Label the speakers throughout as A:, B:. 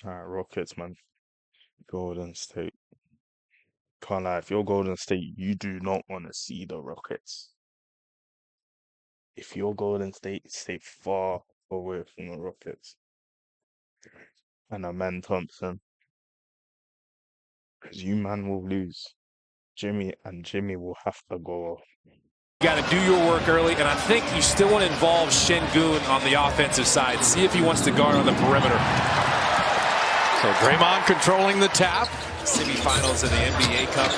A: Alright, Rockets, man. Golden State. Can't lie, if you're Golden State, you do not want to see the Rockets. If you're Golden State, stay far away from the Rockets. And Amen Thompson. Because you man will lose. Jimmy will have to go off.
B: You got to do your work early, and I think you still want to involve Şengün on the offensive side. See if he wants to guard on the perimeter.
C: So Draymond controlling the tap.
B: Semifinals in the NBA Cup.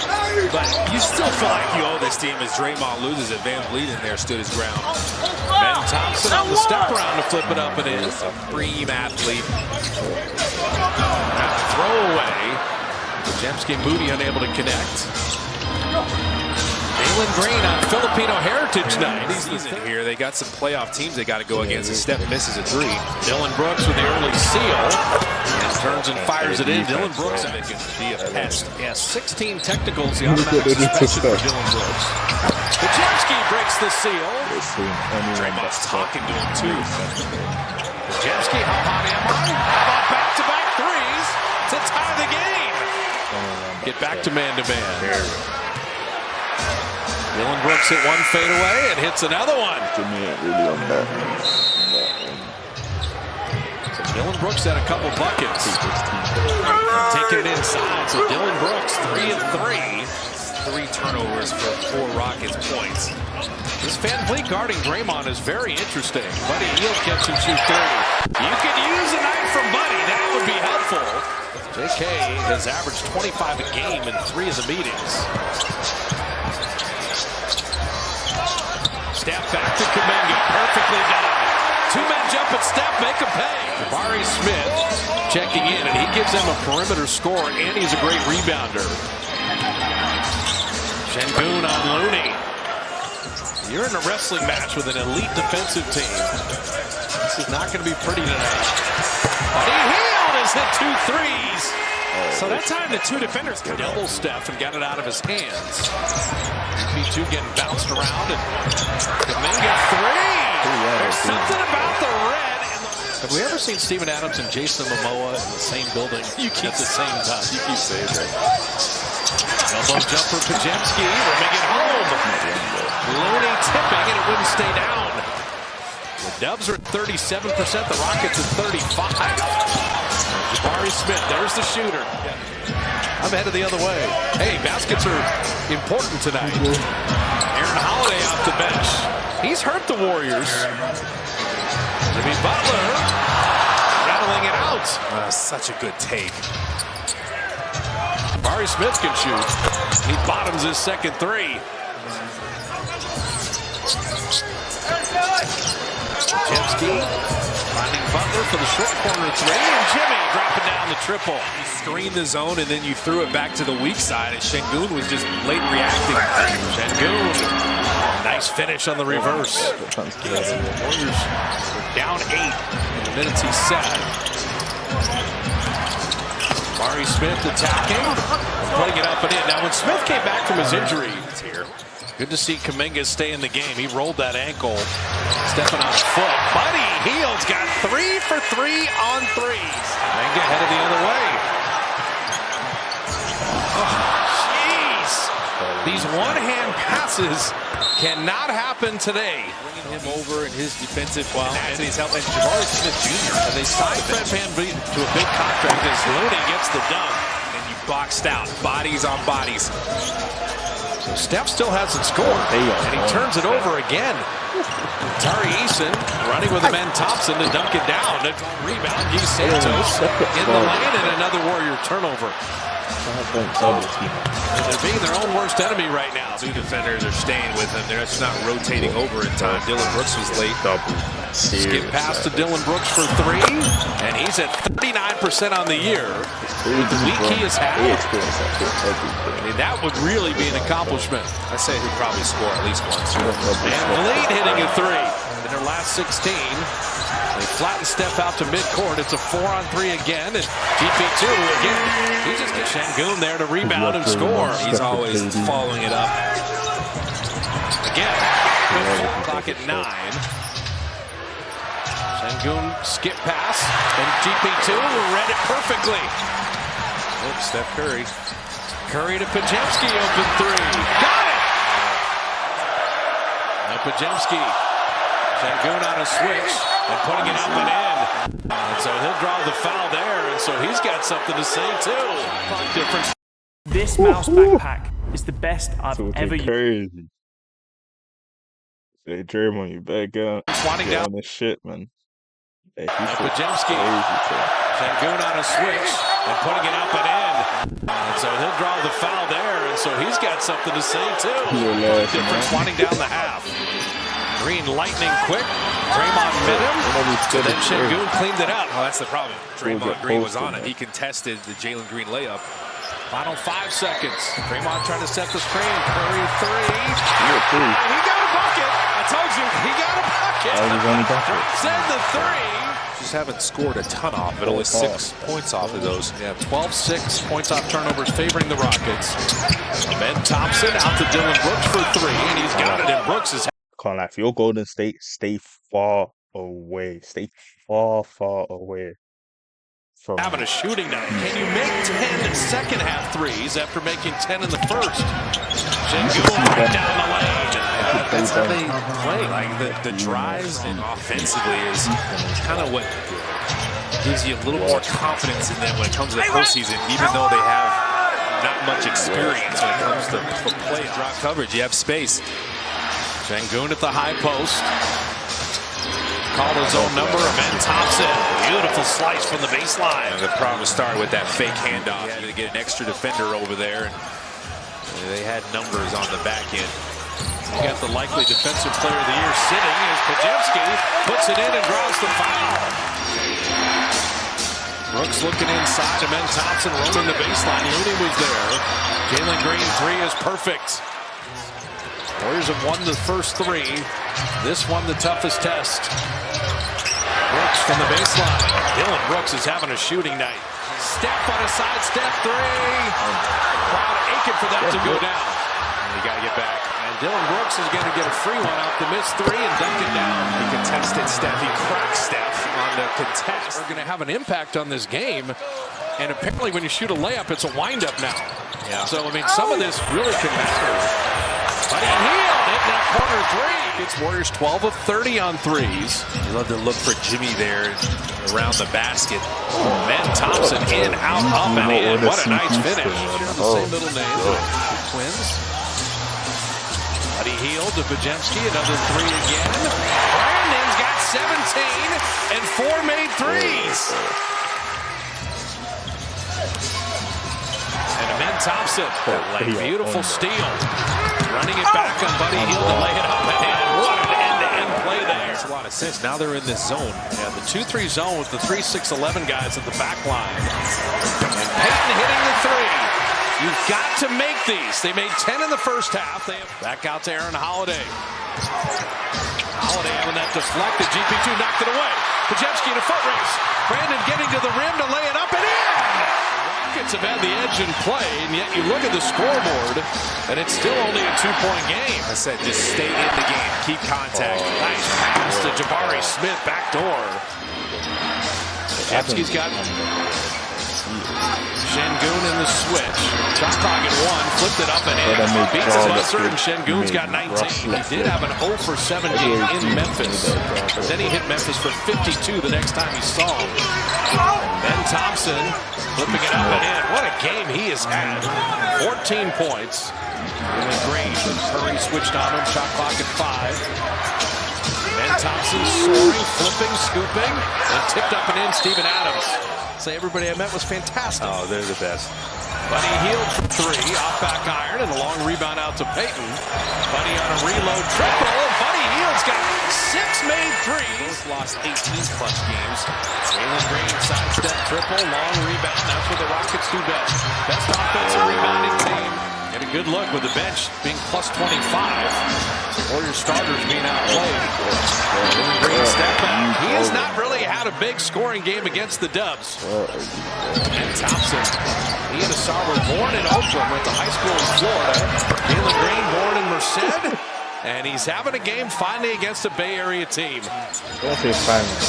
B: But you still feel like you owe this team as Draymond loses it. Van Vliet in there stood his ground.
C: Ben Thompson on the step around to flip it up and in.
B: A supreme athlete.
C: Now throw away. Podziemski and Moody unable to connect. Jalen Green on Filipino Heritage Night.
B: Season here, they got some playoff teams they got to go against. A Steph misses a three.
C: Dylan Brooks with the early seal. And turns and fires it in. Dylan Brooks
B: Can be a pest.
C: Yeah, 16 technicals, the automatic suspension for Dylan Brooks. Podziemski breaks the seal.
B: Draymond's talking to him too.
C: Podziemski, how hot am I? How about back-to-back threes to tie the game? Get back to man-to-man. Dylan Brooks hit one fadeaway and hits another one.
A: Jimmy ain't really on that.
C: So Dylan Brooks had a couple buckets. Taking it inside. So Dylan Brooks, 3 of 3.
B: 3 turnovers for 4 Rockets points.
C: This Van Vliet guarding Draymond is very interesting. Buddy Hield catch and shoot 3. You could use a night from Buddy. That would be helpful. JK has averaged 25 a game in 3 of the meetings. Step back to Kuminga. Perfectly done. 2 men jump at Steph, make him pay. Jabari Smith checking in, and he gives them a perimeter score, and he's a great rebounder. Şengün on Looney. You're in a wrestling match with an elite defensive team. This is not going to be pretty tonight. Buddy Hield has hit 2 threes.
B: So that time the 2 defenders could
C: Double Steph and got it out of his hands. P2 getting bounced around, and Kuminga 3. There's something about the red. Have we ever seen Steven Adams and Jason Momoa in the same building at the same time?
B: You keep saying that.
C: Elbow jumper, Podziemski, rimming it home. Looney tipping, and it wouldn't stay down. The Dubs are at 37%, the Rockets at 35%. Jabari Smith, there's the shooter. I'm headed the other way. Hey, baskets are important tonight. Aaron Holiday off the bench. He's hurt the Warriors. Jimmy Butler rattling it out.
B: Such a good take.
C: Jabari Smith can shoot. He bottoms his second 3. Podziemski finding Butler for the short corner 3, and Jimmy dropping down the triple.
B: You screened the zone and then you threw it back to the weak side, and Şengün was just late reacting.
C: Şengün, nice finish on the reverse. Warriors down 8 in the minutes he set. Jabari Smith attacking, putting it up and in. Now when Smith came back from his injury, good to see Kuminga stay in the game. He rolled that ankle, stepping on his foot. Buddy Hield's got 3 for 3 on threes. Kuminga headed the other way. Oh, jeez. These one-hand passes cannot happen today.
B: Bringing him over in his defensive and he's helping Jabari Smith Jr.
C: And they signed Fred VanVleet to a big contract as Looney gets the dunk.
B: And you boxed out, bodies on bodies.
C: So Steph still hasn't scored, and he turns it over again. Tari Eason running with Amen Thompson to dunk it down. Rebound, Guy Santos in the lane, and another Warrior turnover. They're being their own worst enemy right now.
B: 2 defenders are staying with him. They're just not rotating over in time. Dylan Brooks was late.
C: Skip pass to Dylan Brooks for 3, and he's at 39% on the year. With the week he has had, I mean, that would really be an accomplishment.
B: I say he'd probably score at least once.
C: And Vliet hitting a 3 in their last 16. They flatten Steph out to midcourt. It's a 4-on-3 again, and GP2 again. He just gets Şengün there to rebound and score.
B: He's always following it up.
C: Again, clock at 9. Sengun skip pass, and GP2 read it perfectly.
B: Oh, Steph Curry.
C: Curry to Pajemski, open three. Got it! Now Pajemski. Sengun on a switch and putting it up and in. And so he'll draw the foul there, and so he's got something to say too. Difference.
D: This mouse backpack is the best I've ever used.
A: Crazy. Say Draymond, you better get
C: Swatting down.
A: on this shit, man. Hey,
C: Pajemski. Sengun on a switch and putting it up and in. And so he'll draw the foul there, and so he's got something to say too. Difference winding down the half. Green lightning quick. Draymond mid him. Then Sengun cleaned it up.
B: Well, that's the problem. Draymond Green was on it. He contested the Jalen Green layup.
C: Final 5 seconds. Draymond trying to set the screen. Curry three.
B: He got a bucket. I told you, he got a bucket.
C: Drops in the three.
B: Just haven't scored a ton off, but only 6 points off of those.
C: Yeah, 12-6 points off turnovers favoring the Rockets. Ben Thompson out to Dylan Brooks for three, and he's got it in Brooks'
A: Can't lie. If you're Golden State, stay far away. Stay far, far away from
C: having a shooting night. Can you make 10 second half threes after making 10 in the first? Sengun right down the lane.
B: That's how they play. Like the drives and offensively is kind of what gives you a little more confidence in them when it comes to the postseason, even though they have not much experience when it comes to play and drop coverage. You have space.
C: Sengun at the high post. Called his own number, Ben Thompson. Beautiful slice from the baseline.
B: And the problem started with that fake handoff. He had to get an extra defender over there, and they had numbers on the back end.
C: You got the likely defensive player of the year sitting as Pajemski puts it in and draws the foul. Brooks looking inside, and Ben Thompson roaming the baseline. Looney was there. Jalen Green three is perfect. Warriors have won the first three. This one the toughest test. Brooks from the baseline. Dylan Brooks is having a shooting night. Steph on a sidestep three. Crowd aching for that to go down.
B: You got to get back.
C: And Dylan Brooks is going to get a free one off the missed three and dunk it down.
B: He contested Steph. He cracked Steph on the contest.
C: Are going to have an impact on this game. And apparently when you shoot a layup, it's a windup now.
B: Yeah.
C: So, I mean, some of this really can matter. Buddy Hield hitting that corner three. It's Warriors 12 of 30 on threes.
B: You love to look for Jimmy there around the basket.
C: Ben Thompson in, out, up, and in. What a nice finish. Share the same middle name. The Twins. Buddy Hield to Pajemski. Another three again. Brandon's got 17 and 4 made threes. And Ben Thompson. Beautiful steal. Running it back on Buddy Hield to lay it up and in. What an end-to-end play there.
B: Makes a lot of sense. Now they're in this zone.
C: Yeah, the 2-3 zone with the 3-6-11 guys at the back line. And Payton hitting the three. You've got to make these. They made 10 in the first half. They have back out to Aaron Holiday. Holiday having that deflected. GP2 knocked it away. Pajemski in a foot race. Brandon getting to the rim to lay it up and in. Rockets have had the edge in play, and yet you look at the scoreboard, and it's still only a 2-point game.
B: I said just stay in the game. Keep contact.
C: Nice pass to Jabari Smith, back door. Pajemski's got Sengun in the switch. Shot clock at 1, flipped it up and in. Beats his buzzer, and Sengun's got 19. He did have an 0 for 7 game in Memphis, but then he hit Memphis for 52 the next time he saw him. Ben Thompson flipping it up and in. What a game he has had. 14 points. Really great. Curry switched on him. Shot clock at 5. Ben Thompson soaring, flipping, scooping, and tipped up and in. Steven Adams. Say everybody I met was fantastic.
B: Oh, they're the best.
C: Buddy Hield for three, off back iron, and a long rebound out to Payton. Buddy on a reload triple, and Buddy Hield's got 6 made threes.
B: Both lost 18 clutch games.
C: Jalen Green sidestep triple, long rebound. That's what the Rockets do best. Best offensive rebounding team. Get a good look with the bench being plus 25. Warriors starters being outplayed. Jalen Green step back. He has not really had a big scoring game against the Dubs. And Thompson, he had a solid born in Oakland, went to high school in Florida. Jalen Green born in Merced. And he's having a game finally against a Bay Area team.
A: Don't say finally.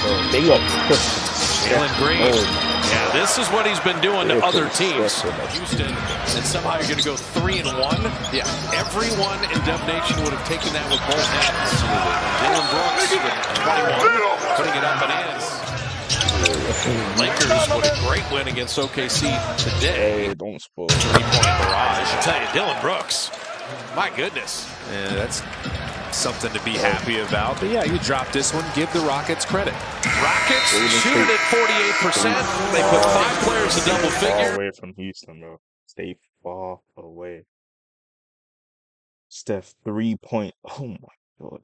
A: Bro, they got pushed.
C: Jalen Green.
A: Oh,
C: yeah, this is what he's been doing to
A: They're
C: other
A: pretty
C: teams.
A: stressful.
C: Houston, and somehow you're going to go 3-1. Yeah, everyone in Dub Nation would have taken that with both hands. Dylan Brooks with 21, putting it up and in. Lakers with a great win against OKC today.
A: Hey, don't spoil.
C: 3-point barrage. I tell you, Dylan Brooks. My goodness.
B: Yeah, that's something to be happy about. But yeah, you drop this one, give the Rockets credit.
C: Rockets shoot it at 48%. They put 5 players in double
A: Far
C: figure.
A: away from Houston, bro. Stay far away. Steph 3 point. Oh my god.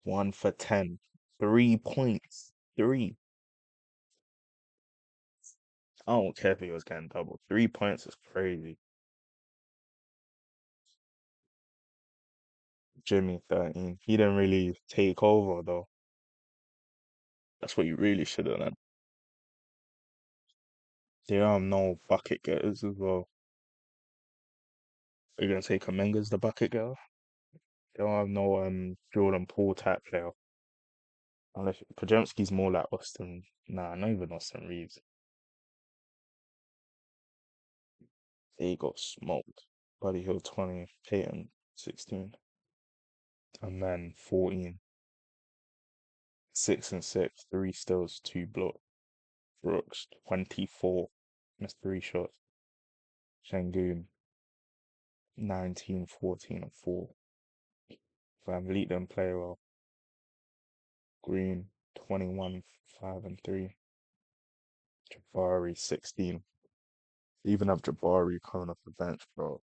A: 1 for 10. 3 points. 3. I don't care if he was getting double. 3 points is crazy. Jimmy 13. He didn't really take over though. That's what you really should have done. They don't have no bucket getters as well. Are you gonna say Kaminga's the bucket getter? They don't have no Jordan Poole type player. Unless Pajemski's more like Austin. Nah, not even Austin Reeves. They got smoked. Buddy Hill 20, Peyton 16, and then 14. 6 and 6, 3 steals, 2 blocks. Brooks 24, missed 3 shots. Şengün 19, 14, and 4. Van Vliet didn't play well. Green 21, 5 and 3. Jabari 16. They even have Jabari coming off the bench, bro.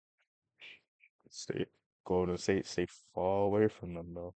A: State Golden State stay far away from them, though.